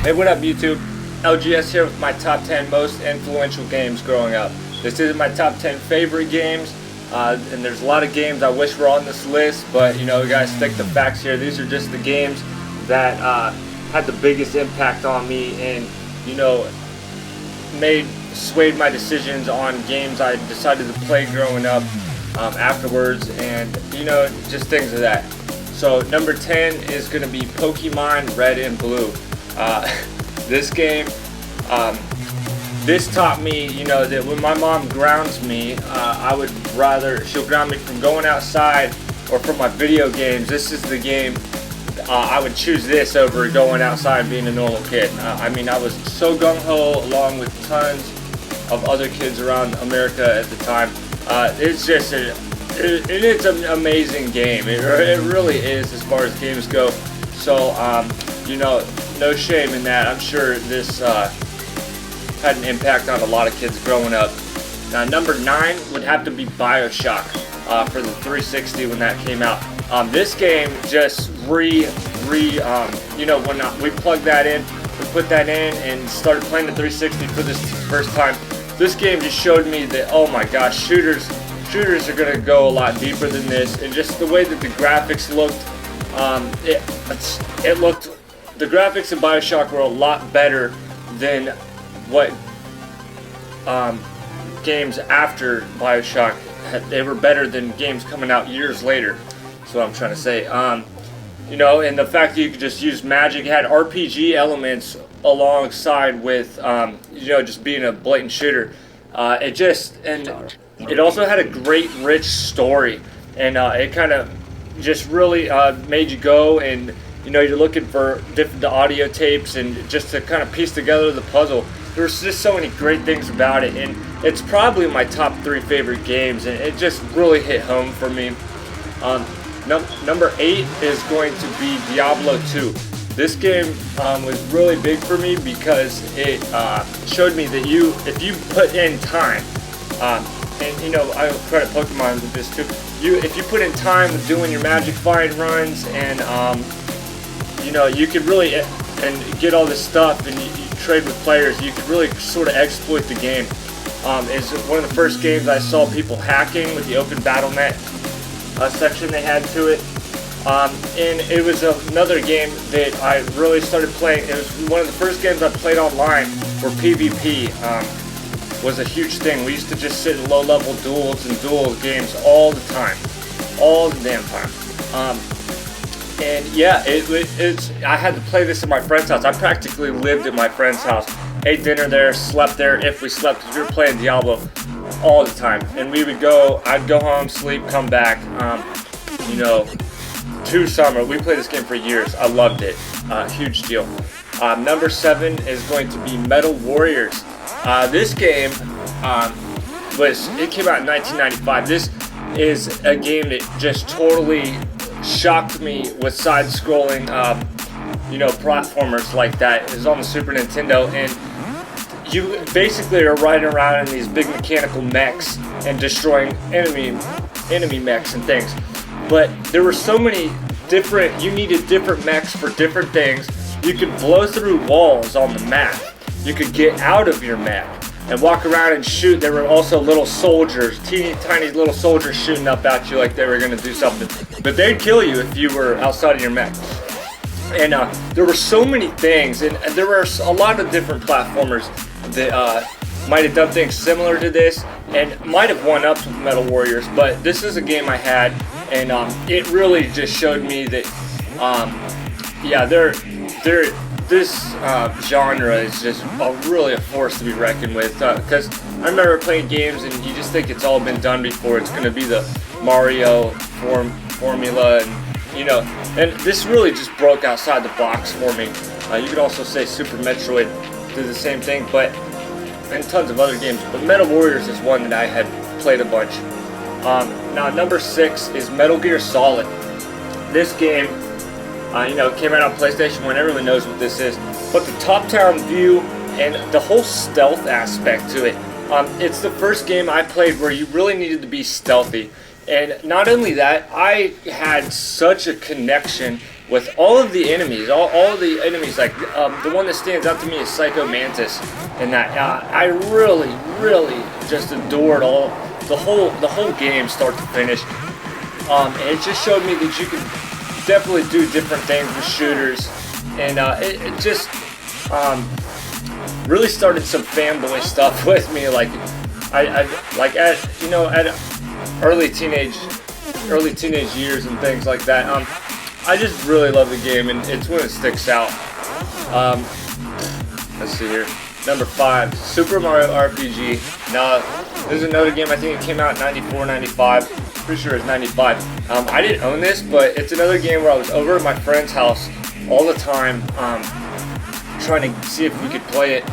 Hey, what up YouTube? LGS here with my top 10 most influential games growing up. This isn't my top 10 favorite games, and there's a lot of games I wish were on this list, but you know, we gotta stick to facts here. These are just the games that had the biggest impact on me and, you know, swayed my decisions on games I decided to play growing up afterwards, and you know, just things of that. So number 10 is going to be Pokemon Red and Blue. This game, this taught me, you know, that when my mom grounds me, she'll ground me from going outside or from my video games. This is the game, I would choose this over going outside and being a normal kid. I mean, I was so gung-ho along with tons of other kids around America at the time. It's just it's an amazing game. It really is, as far as games go. So, you know, no shame in that. I'm sure this had an impact on a lot of kids growing up. Now, number 9 would have to be Bioshock for the 360 when that came out. This game just you know, when we plugged that in, we put that in and started playing the 360 for this first time. This game just showed me that, oh my gosh, shooters are gonna go a lot deeper than this, and just the way that the graphics looked, the graphics in Bioshock were a lot better than what games after Bioshock they were better than games coming out years later. That's what I'm trying to say. You know, and the fact that you could just use magic, it had RPG elements alongside with you know, just being a blatant shooter. It also had a great rich story, and it kind of just really made you go, and you know, you're looking for different audio tapes and just to kind of piece together the puzzle. There's just so many great things about it, and it's probably my top 3 favorite games, and it just really hit home for me. Number 8 is going to be Diablo 2. This game was really big for me because it showed me that if you put in time, and you know, I credit Pokemon with this too. If you put in time with doing your magic find runs, and you know, you could really and get all this stuff, and you trade with players, you could really sort of exploit the game. It's one of the first games I saw people hacking with the open BattleNet section they had to it. And it was another game that I really started playing. It was one of the first games I played online where PvP was a huge thing. We used to just sit in low-level duels and duel games all the time. All the damn time. And yeah, I had to play this at my friend's house. I practically lived at my friend's house. Ate dinner there, slept there if we slept, because we were playing Diablo all the time. And I'd go home, sleep, come back. You know, summer. We played this game for years. I loved it. Huge deal. Number 7 is going to be Metal Warriors. This game it came out in 1995. This is a game that just totally shocked me with side-scrolling, you know, platformers like that. It was on the Super Nintendo, and you basically are riding around in these big mechanical mechs and destroying enemy mechs and things. But there were so many you needed different mechs for different things. You could blow through walls on the map. You could get out of your mech and walk around and shoot. There were also little soldiers, teeny tiny little soldiers shooting up at you like they were going to do something. But they'd kill you if you were outside of your mech. And there were so many things, and there were a lot of different platformers that might have done things similar to this and might have won up with Metal Warriors, but this is a game I had, and it really just showed me that yeah, this genre is just really a force to be reckoned with, because I remember playing games and you just think it's all been done before. It's going to be the Mario formula, and you know, and this really just broke outside the box for me. You could also say Super Metroid did the same thing, and tons of other games, but Metal Warriors is one that I had played a bunch. Now number 6 is Metal Gear Solid. This game, you know, came out on PlayStation 1. Everyone knows what this is, but the top-down view and the whole stealth aspect to it. It's the first game I played where you really needed to be stealthy. And not only that, I had such a connection with all of the enemies, all of the enemies. Like the one that stands out to me is Psycho Mantis, and that I really just adored the whole game start to finish. And it just showed me that you can definitely do different things with shooters, and it just really started some fanboy stuff with me. Like I like at early teenage years and things like that. I just really love the game, and it's when it sticks out. Let's see here. Number 5, Super Mario RPG. Now, this is another game. I think it came out in 94, 95. Pretty sure it's 95. I didn't own this, but it's another game where I was over at my friend's house all the time, trying to see if we could play it.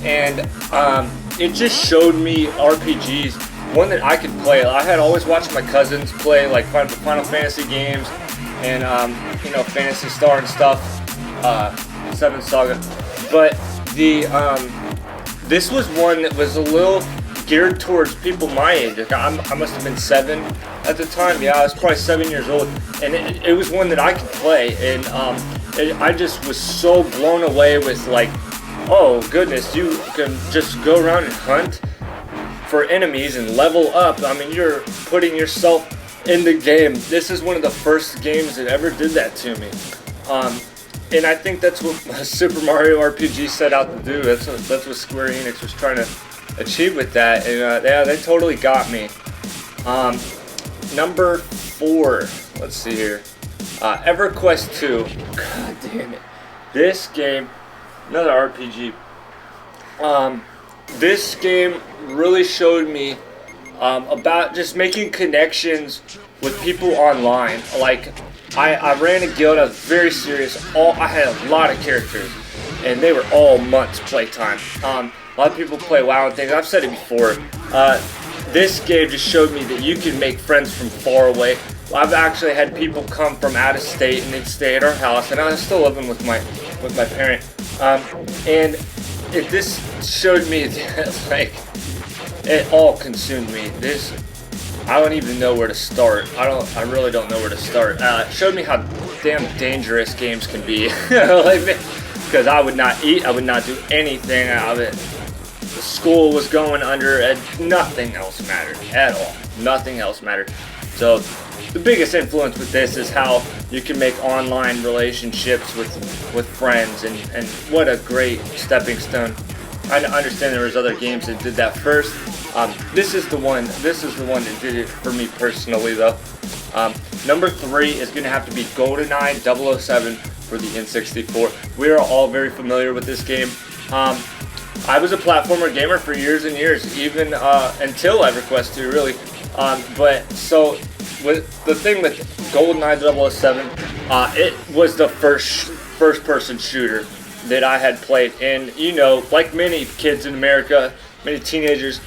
And it just showed me RPGs, one that I could play. I had always watched my cousins play like Final Fantasy games and Phantasy Star and stuff, 7 Saga. But this was one that was a little geared towards people my age. Like I must have been 7 at the time. Yeah, I was probably 7 years old, and it was one that I could play. And I just was so blown away with, like, oh goodness, you can just go around and hunt for enemies and level up. I mean, you're putting yourself in the game. This is one of the first games that ever did that to me. And I think that's what Super Mario RPG set out to do. That's what Square Enix was trying to achieve with that. And yeah, they totally got me. Number 4. Let's see here. EverQuest 2. God damn it. This game, another RPG. This game really showed me about just making connections with people online. Like, I ran a guild. I was very serious. I had a lot of characters, and they were all months playtime. A lot of people play WoW and things. I've said it before. This game just showed me that you can make friends from far away. I've actually had people come from out of state and they'd stay at our house, and I was still living with my parent. And this showed me that, like, it all consumed me. I don't even know where to start. I really don't know where to start. It showed me how damn dangerous games can be. Because I would not eat, I would not do anything out of it. The school was going under, and nothing else mattered at all. Nothing else mattered. So the biggest influence with this is how you can make online relationships with friends, and what a great stepping stone. I understand there was other games that did that first. This is the one that did it for me personally, though. Number 3 is going to have to be Goldeneye 007 for the N64. We are all very familiar with this game. I was a platformer gamer for years and years, even until EverQuest 2, really. But so the thing with Goldeneye 007, it was the first-person shooter that I had played, and like many kids in America, many teenagers,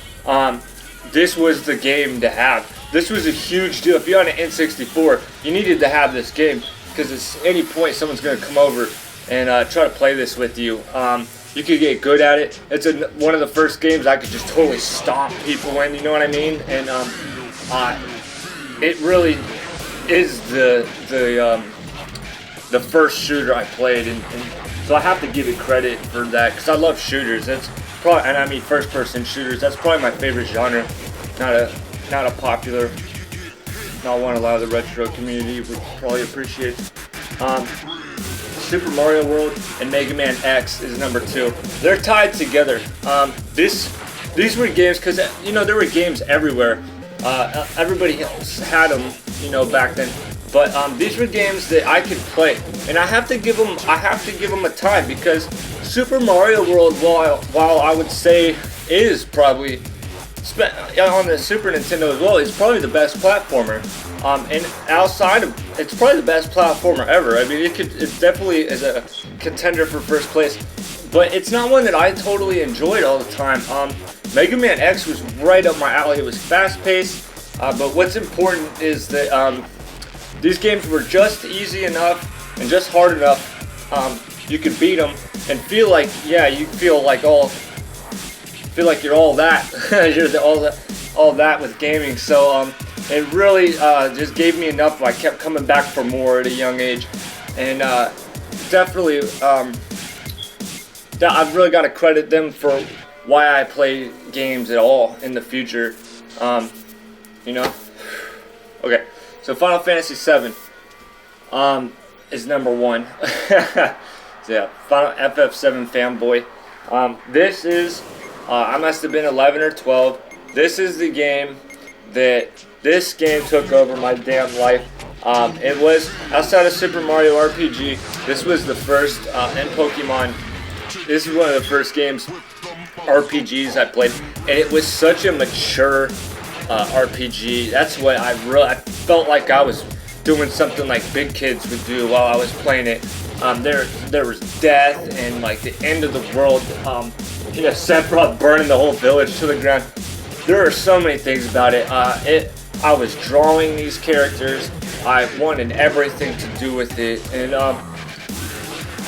this was the game to have. This was a huge deal. If you're on an N64, you needed to have this game, because at any point someone's going to come over and try to play this with you. You could get good at it. It's one of the first games I could just totally stomp people in, you know what I mean? And it really is the first shooter I played, and so I have to give it credit for that, because I love shooters. That's probably, and I mean first-person shooters. That's probably my favorite genre. Not a popular, not one a lot of the retro community would probably appreciate. Super Mario World and Mega Man X is number 2. They're tied together. These were games, because there were games everywhere. Everybody else had them, back then. But these were games that I could play, and I have to give them a time, because Super Mario World, while I would say is probably on the Super Nintendo as well, it's probably the best platformer. And outside of, it's probably the best platformer ever. I mean, it definitely is a contender for first place, but it's not one that I totally enjoyed all the time. Mega Man X was right up my alley. It was fast-paced, but what's important is that these games were just easy enough and just hard enough. You could beat them and feel like, you're all that. You're all that with gaming. So it really just gave me enough. I kept coming back for more at a young age. and definitely I've really got to credit them for why I play games at all in the future. You know. Okay, so Final Fantasy VII is number 1. So yeah, Final FF7 fanboy. This is, I must have been 11 or 12. This is the game this game took over my damn life. It was, outside of Super Mario RPG, this was the first, and Pokemon, this is one of the first games, RPGs I played, and it was such a mature RPG. That's what I felt like I was doing something like big kids would do while I was playing it. There was death and like the end of the world. You know, Sephiroth burning the whole village to the ground. There are so many things about it. I was drawing these characters. I wanted everything to do with it, and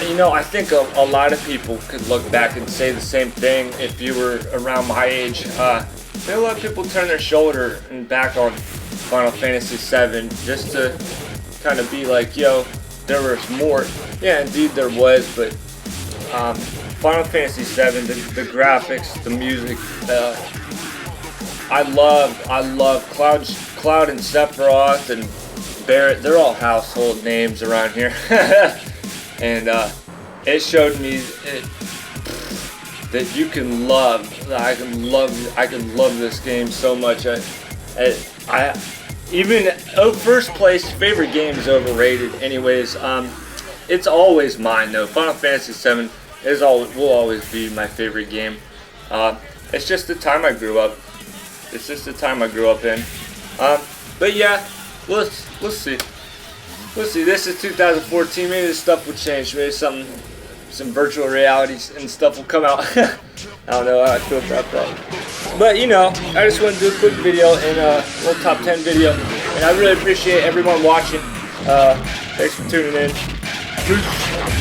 you know, I think a lot of people could look back and say the same thing if you were around my age. A lot of people turn their shoulder and back on Final Fantasy VII just to kind of be like, yo, there was more. Yeah, indeed there was, but Final Fantasy VII, the graphics, the music, I love Cloud and Sephiroth and Barrett. They're all household names around here. And it showed me that you can I can love this game so much. First place favorite game is overrated. Anyways, it's always mine though. Final Fantasy VII will always be my favorite game. It's just the time I grew up. It's just the time I grew up in. But yeah, let's see. Let's see. This is 2014. Maybe this stuff will change. Maybe some virtual realities and stuff will come out. I don't know how I feel about that. But you know, I just want to do a quick video and a little top 10 video. And I really appreciate everyone watching. Thanks for tuning in. Peace.